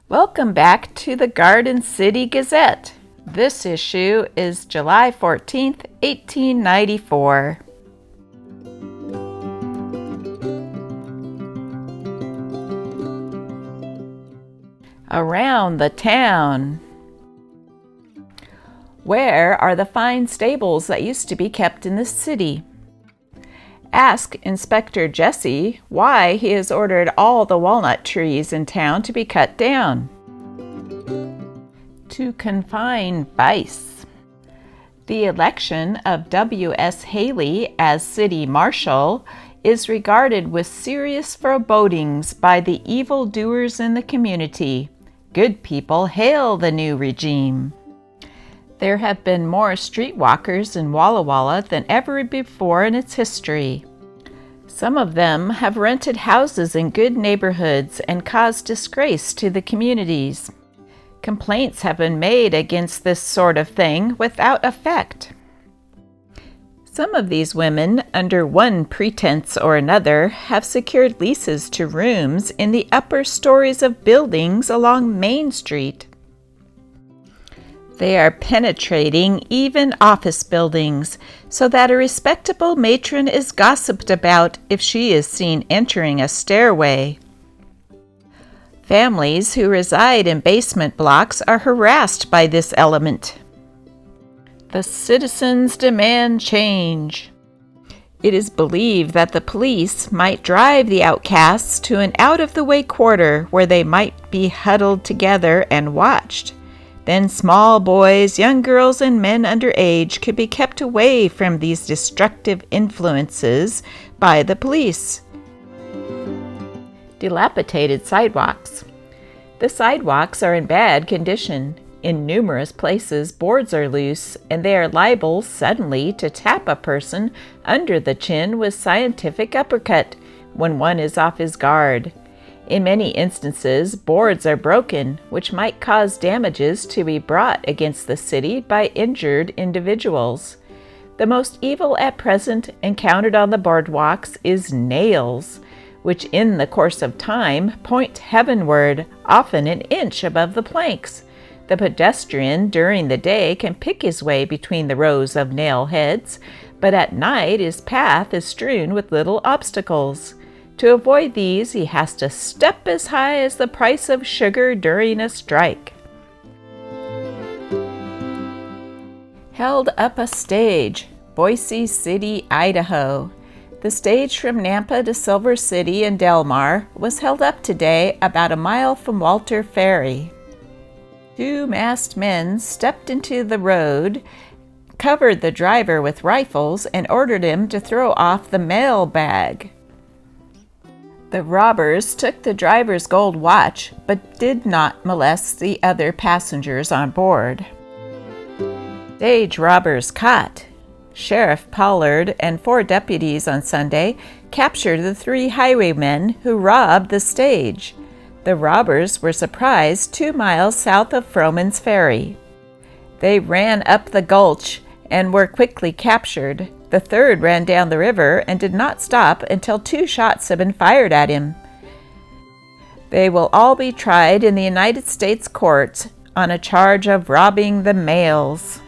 Welcome back to the Garden City Gazette. This issue is July 14th, 1894. Around the town. Where are the fine stables that used to be kept in this city? Ask Inspector Jesse why he has ordered all the walnut trees in town to be cut down. To confine vice. The election of W.S. Haley as city marshal is regarded with serious forebodings by the evildoers in the community. Good people hail the new regime. There have been more streetwalkers in Walla Walla than ever before in its history. Some of them have rented houses in good neighborhoods and caused disgrace to the communities. Complaints have been made against this sort of thing without effect. Some of these women, under one pretense or another, have secured leases to rooms in the upper stories of buildings along Main Street. They are penetrating even office buildings, so that a respectable matron is gossiped about if she is seen entering a stairway. Families who reside in basement blocks are harassed by this element. The citizens demand change. It is believed that the police might drive the outcasts to an out-of-the-way quarter where they might be huddled together and watched. Then small boys, young girls, and men under age could be kept away from these destructive influences by the police. Dilapidated sidewalks. The sidewalks are in bad condition. In numerous places, boards are loose, and they are liable suddenly to tap a person under the chin with scientific uppercut when one is off his guard. In many instances, boards are broken, which might cause damages to be brought against the city by injured individuals. The most evil at present encountered on the boardwalks is nails, which in the course of time point heavenward, often an inch above the planks. The pedestrian during the day can pick his way between the rows of nail heads, but at night his path is strewn with little obstacles. To avoid these, he has to step as high as the price of sugar during a strike. Held up a stage, Boise City, Idaho. The stage from Nampa to Silver City in Delmar was held up today about a mile from Walter Ferry. Two masked men stepped into the road, covered the driver with rifles, and ordered him to throw off the mail bag. The robbers took the driver's gold watch, but did not molest the other passengers on board. Stage robbers caught. Sheriff Pollard and 4 deputies on Sunday captured the 3 highwaymen who robbed the stage. The robbers were surprised 2 miles south of Froman's Ferry. They ran up the gulch and were quickly captured. The 3rd ran down the river and did not stop until 2 shots had been fired at him. They will all be tried in the United States courts on a charge of robbing the mails.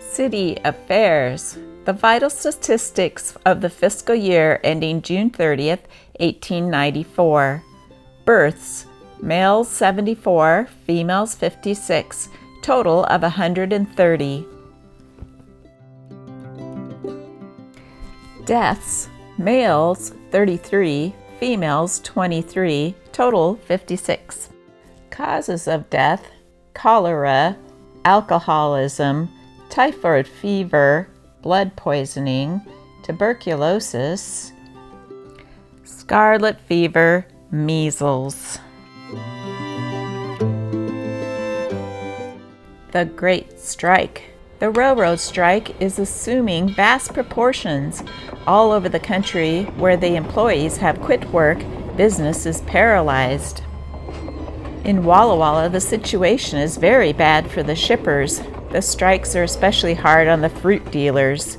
City affairs. The vital statistics of the fiscal year ending June 30th, 1894. Births: males 74, females 56, total of 130. Deaths: males 33, females 23, total 56. Causes of death: cholera, alcoholism, typhoid fever, blood poisoning, tuberculosis, scarlet fever, measles. The Great Strike. The railroad strike is assuming vast proportions. All over the country where the employees have quit work, business is paralyzed. In Walla Walla, the situation is very bad for the shippers. The strikes are especially hard on the fruit dealers.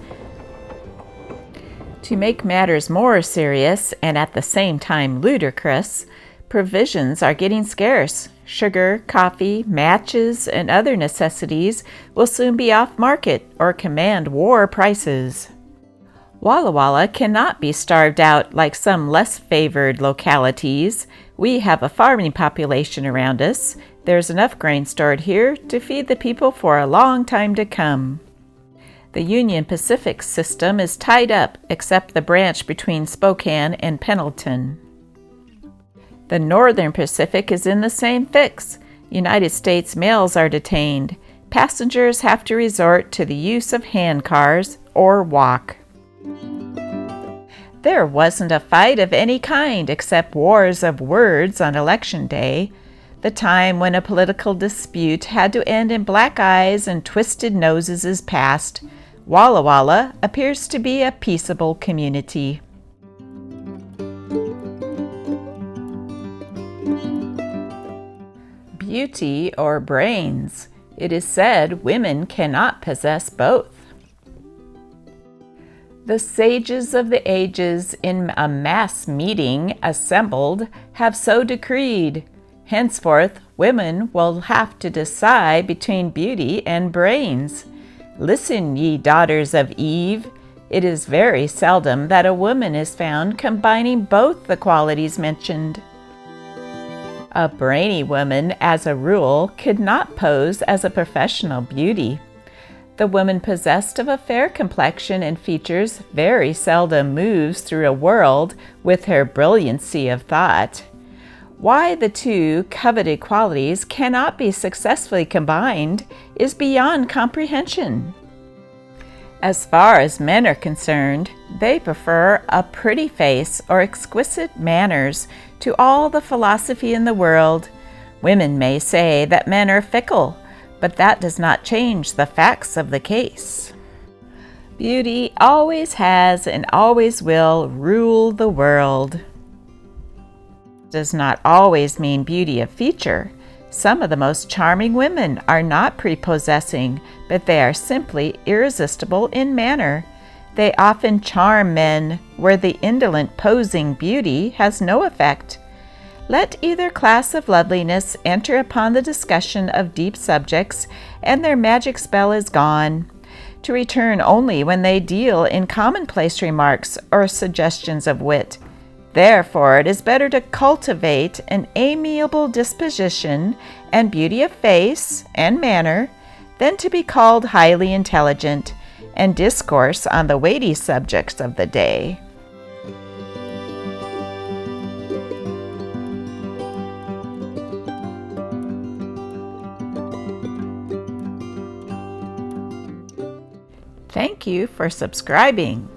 To make matters more serious and at the same time ludicrous, provisions are getting scarce. Sugar, coffee, matches, and other necessities will soon be off market or command war prices. Walla Walla cannot be starved out like some less favored localities. We have a farming population around us. There's enough grain stored here to feed the people for a long time to come. The Union Pacific system is tied up except the branch between Spokane and Pendleton. The Northern Pacific is in the same fix. United States mails are detained. Passengers have to resort to the use of handcars or walk. There wasn't a fight of any kind except wars of words on Election Day, the time when a political dispute had to end in black eyes and twisted noses is past. Walla Walla appears to be a peaceable community. Beauty or brains? It is said women cannot possess both. The sages of the ages in a mass meeting assembled have so decreed. Henceforth, women will have to decide between beauty and brains. Listen, ye daughters of Eve. It is very seldom that a woman is found combining both the qualities mentioned. A brainy woman, as a rule, could not pose as a professional beauty. The woman possessed of a fair complexion and features very seldom moves through a world with her brilliancy of thought. Why the two coveted qualities cannot be successfully combined is beyond comprehension. As far as men are concerned, they prefer a pretty face or exquisite manners to all the philosophy in the world. Women may say that men are fickle, but that does not change the facts of the case. Beauty always has and always will rule the world. Does not always mean beauty of feature. Some of the most charming women are not prepossessing, but they are simply irresistible in manner. They often charm men where the indolent posing beauty has no effect. Let either class of loveliness enter upon the discussion of deep subjects, and their magic spell is gone, to return only when they deal in commonplace remarks or suggestions of wit. Therefore, it is better to cultivate an amiable disposition and beauty of face and manner than to be called highly intelligent and discourse on the weighty subjects of the day. Thank you for subscribing.